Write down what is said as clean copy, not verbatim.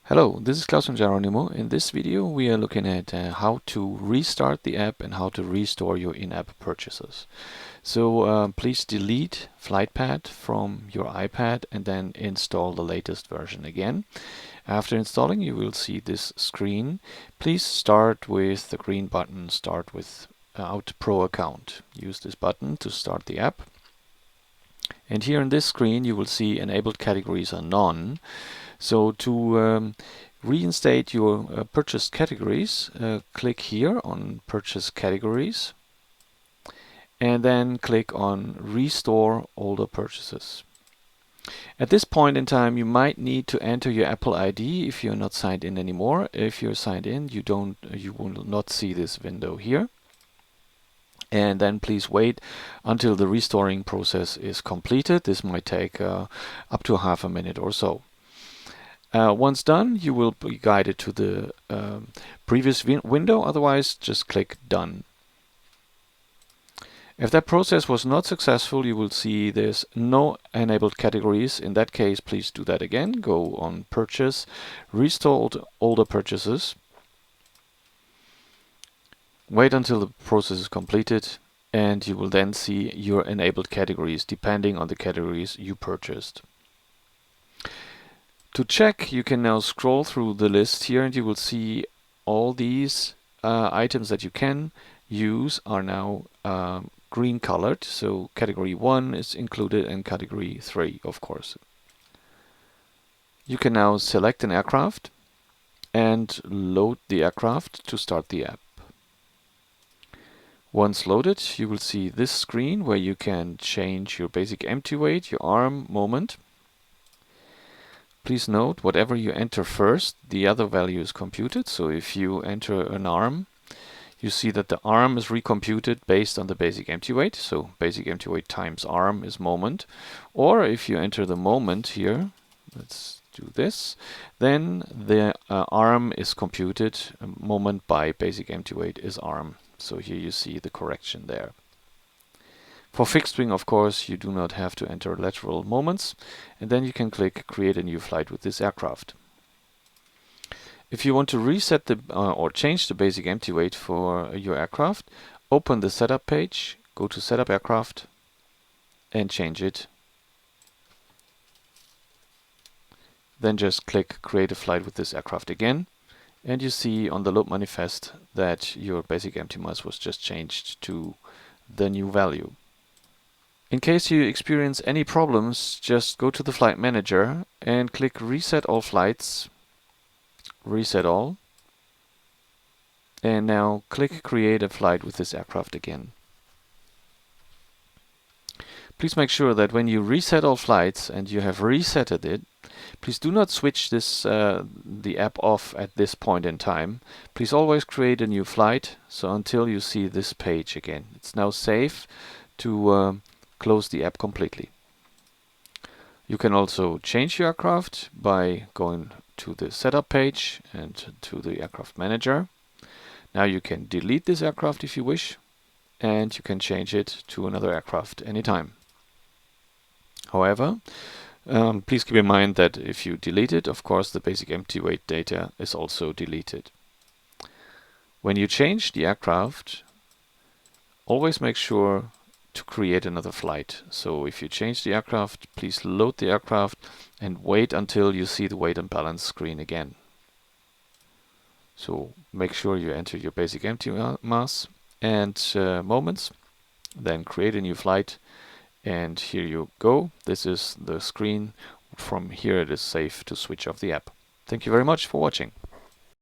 Hello, this is Klaus from Gyronimo. In this video we are looking at how to restart the app and how to restore your in-app purchases. So please delete FlightPad from your iPad and then install the latest version again. After installing, you will see this screen. Please start with the green button, start without Pro account. Use this button to start the app. And here in this screen you will see enabled categories are none. So to reinstate your purchased categories, click here on Purchase Categories and then click on Restore Older Purchases. At this point in time, you might need to enter your Apple ID if you're not signed in anymore. If you're signed in, you will not see this window here. And then please wait until the restoring process is completed. This might take up to half a minute or so. Once done, you will be guided to the previous window. Otherwise, just click Done. If that process was not successful, you will see there's no enabled categories. In that case, please do that again. Go on Purchase, Restore Older Purchases. Wait until the process is completed, and you will then see your enabled categories depending on the categories you purchased. To check, you can now scroll through the list here and you will see all these items that you can use are now green colored. So category 1 is included and category 3, of course. You can now select an aircraft and load the aircraft to start the app. Once loaded, you will see this screen where you can change your basic empty weight, your arm, moment. Please note, whatever you enter first, the other value is computed. So if you enter an arm, you see that the arm is recomputed based on the basic empty weight. So basic empty weight times arm is moment. Or if you enter the moment here, let's do this, then the arm is computed. Moment by basic empty weight is arm. So here you see the correction there. For fixed wing, of course, you do not have to enter lateral moments, and then you can click Create a new flight with this aircraft. If you want to reset the or change the basic empty weight for your aircraft, open the setup page, go to Setup Aircraft, and change it. Then just click Create a flight with this aircraft again, and you see on the load manifest that your basic empty mass was just changed to the new value. In case you experience any problems, just go to the Flight Manager and click Reset All Flights, Reset All, and now click Create a flight with this aircraft again. Please make sure that when you reset all flights and you have resetted it, please do not switch the app off at this point in time. Please always create a new flight, so until you see this page again. It's now safe to close the app completely. You can also change your aircraft by going to the setup page and to the aircraft manager. Now you can delete this aircraft if you wish, and you can change it to another aircraft anytime. However, please keep in mind that if you delete it, of course, the basic empty weight data is also deleted. When you change the aircraft, always make sure to create another flight. So if you change the aircraft, please load the aircraft and wait until you see the weight and balance screen again. So make sure you enter your basic empty mass and moments, then create a new flight, and here you go. This is the screen. From here it is safe to switch off the app. Thank you very much for watching.